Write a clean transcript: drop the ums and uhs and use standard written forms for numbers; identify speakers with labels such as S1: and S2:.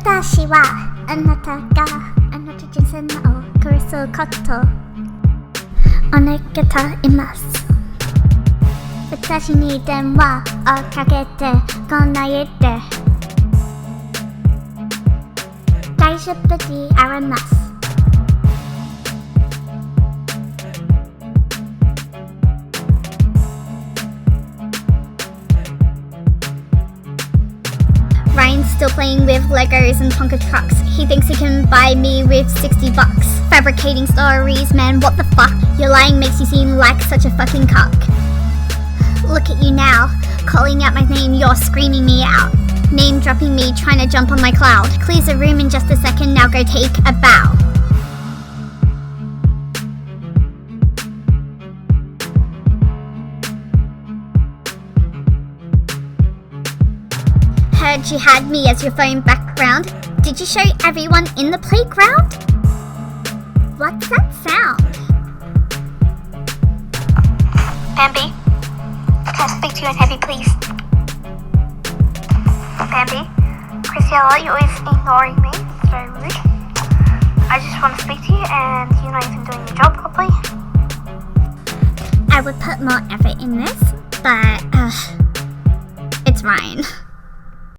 S1: 私はあなたがあなた人生を苦しむことお願いいます私に電話をかけてこないで大丈夫でありますRyan's still playing with Legos and Tonka trucks. He thinks he can buy me with $60. Fabricating stories, man, what the fuck? Your lying makes you seem like such a fucking cock. Look at you now, calling out my name, you're screaming me out. Name dropping me, trying to jump on my cloud. Clears the room in just a second, now go take a bow. Heard you had me as your phone background. Did you show everyone in the playground? What's that sound?
S2: Bambi, can I speak to you in heavy, please? Bambi, Christiella, you're always ignoring me. It's very rude. I just want to speak to you and you're not even doing your job properly.
S1: I would put more effort in this, but it's Ryan.